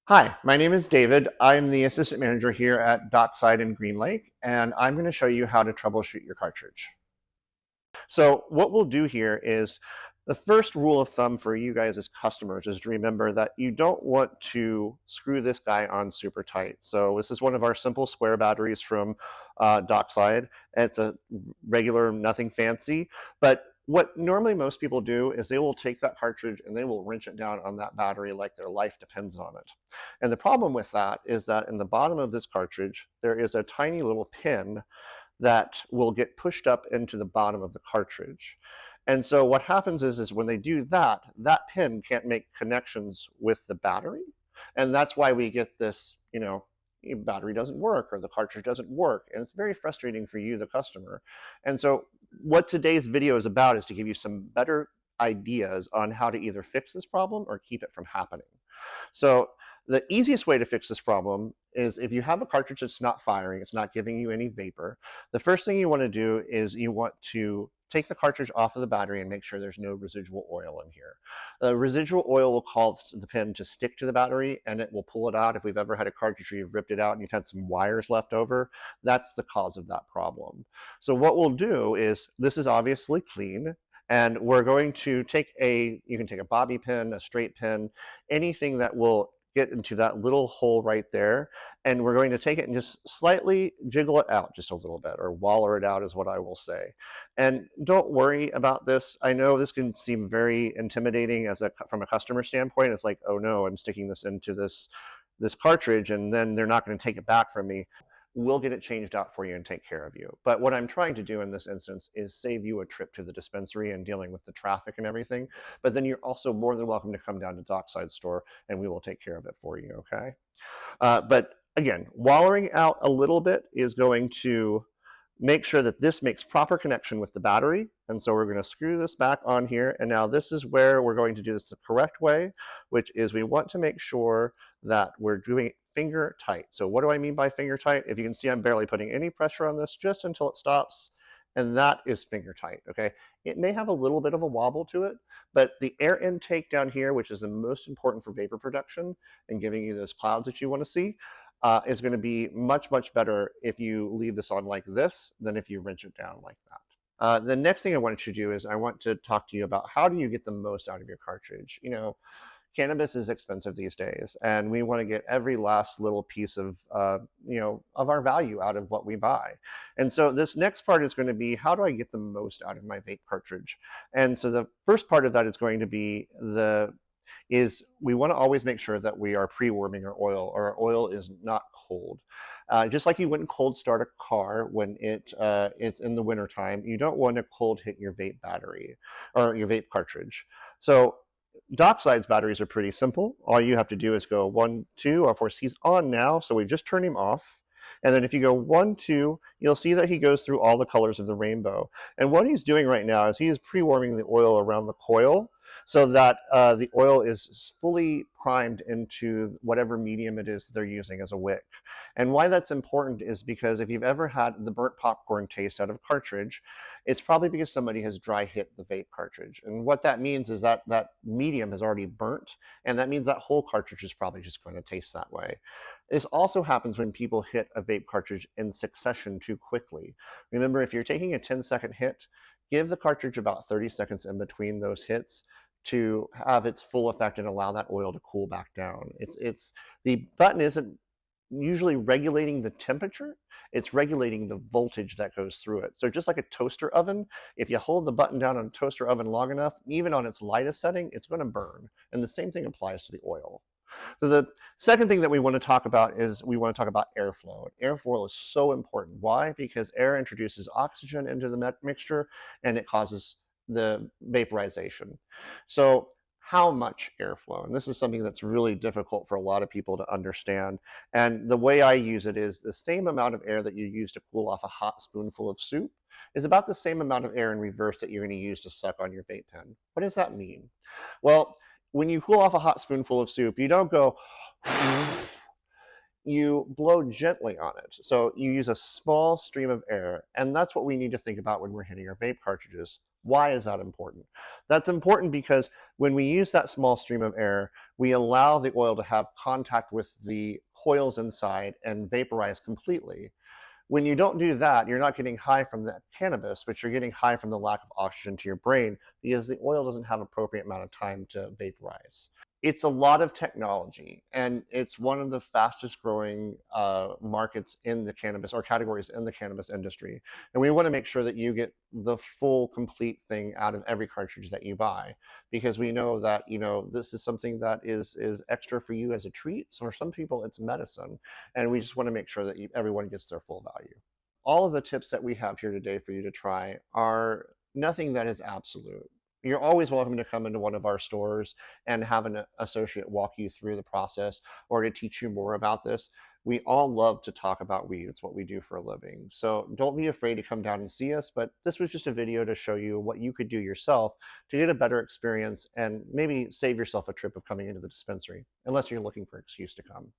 Hi, my name is David. I'm the assistant manager here at Dockside in Green Lake, and I'm going to show you how to troubleshoot your cartridge. So what we'll do here is the first rule of thumb for you guys as customers is to remember that you don't want to screw this guy on super tight. So this is one of our simple square batteries from Dockside. It's a regular, nothing fancy, but what normally most people do is they will take that cartridge and they will wrench it down on that battery like their life depends on it. And the problem with that is that in the bottom of this cartridge, there is a tiny little pin that will get pushed up into the bottom of the cartridge. And so what happens is when they do that, that pin can't make connections with the battery. And that's why we get this, battery doesn't work or the cartridge doesn't work. And it's very frustrating for you, the customer. And so what today's video is about is to give you some better ideas on how to either fix this problem or keep it from happening. So the easiest way to fix this problem is if you have a cartridge that's not firing, it's not giving you any vapor, the first thing you want to do is you want to take the cartridge off of the battery and make sure there's no residual oil in here. The residual oil will cause the pin to stick to the battery and it will pull it out. If we've ever had a cartridge where you've ripped it out and you've had some wires left over, that's the cause of that problem. So what we'll do is, this is obviously clean, and we're going to take you can take a bobby pin, a straight pin, anything that will get into that little hole right there, and we're going to take it and just slightly jiggle it out just a little bit, or waller it out is what I will say. And don't worry about this. I know this can seem very intimidating from a customer standpoint. It's like, oh no, I'm sticking this into this cartridge and then they're not going to take it back from me. We'll get it changed out for you and take care of you. But what I'm trying to do in this instance is save you a trip to the dispensary and dealing with the traffic and everything. But then you're also more than welcome to come down to Dockside store and we will take care of it for you, okay? But again, wallering out a little bit is going to make sure that this makes proper connection with the battery. And so we're going to screw this back on here. And now this is where we're going to do this the correct way, which is we want to make sure that we're doing it finger tight. So what do I mean by finger tight? If you can see, I'm barely putting any pressure on this just until it stops. And that is finger tight, okay? It may have a little bit of a wobble to it, but the air intake down here, which is the most important for vapor production and giving you those clouds that you want to see, is going to be much, much better if you leave this on like this than if you wrench it down like that. The next thing I wanted to do is I want to talk to you about how do you get the most out of your cartridge. Cannabis is expensive these days, and we want to get every last little piece of our value out of what we buy. And so this next part is going to be, how do I get the most out of my vape cartridge? And so the first part of that is going to be we want to always make sure that we are pre-warming our oil, or our oil is not cold. Just like you wouldn't cold start a car when it's in the wintertime, you don't want to cold hit your vape battery or your vape cartridge. So Dockside's batteries are pretty simple. All you have to do is go 1, 2, of course he's on now, so we just turn him off. And then if you go 1, 2, you'll see that he goes through all the colors of the rainbow. And what he's doing right now is he is pre-warming the oil around the coil so that the oil is fully primed into whatever medium it is they're using as a wick. And why that's important is because if you've ever had the burnt popcorn taste out of a cartridge, it's probably because somebody has dry hit the vape cartridge. And what that means is that that medium is already burnt, and that means that whole cartridge is probably just going to taste that way. This also happens when people hit a vape cartridge in succession too quickly. Remember, if you're taking a 10-second hit, give the cartridge about 30 seconds in between those hits to have its full effect and allow that oil to cool back down. The button isn't usually regulating the temperature, it's regulating the voltage that goes through it. So just like a toaster oven, if you hold the button down on a toaster oven long enough, even on its lightest setting, it's going to burn. And the same thing applies to the oil. So the second thing that we want to talk about is we want to talk about airflow. Airflow is so important. Why? Because air introduces oxygen into the mixture and it causes the vaporization. So how much airflow? And this is something that's really difficult for a lot of people to understand. And the way I use it is the same amount of air that you use to cool off a hot spoonful of soup is about the same amount of air in reverse that you're going to use to suck on your vape pen. What does that mean? Well, when you cool off a hot spoonful of soup, you don't go, you blow gently on it. So you use a small stream of air, and that's what we need to think about when we're hitting our vape cartridges. Why is that important? That's important because when we use that small stream of air, we allow the oil to have contact with the coils inside and vaporize completely. When you don't do that, you're not getting high from the cannabis, but you're getting high from the lack of oxygen to your brain because the oil doesn't have appropriate amount of time to vaporize. It's a lot of technology, and it's one of the fastest growing markets in the cannabis or categories in the cannabis industry. And we want to make sure that you get the full, complete thing out of every cartridge that you buy, because we know that this is something that is extra for you as a treat. So for some people, it's medicine, and we just want to make sure that everyone gets their full value. All of the tips that we have here today for you to try are nothing that is absolute. You're always welcome to come into one of our stores and have an associate walk you through the process or to teach you more about this. We all love to talk about weed. It's what we do for a living. So don't be afraid to come down and see us. But this was just a video to show you what you could do yourself to get a better experience and maybe save yourself a trip of coming into the dispensary, unless you're looking for an excuse to come.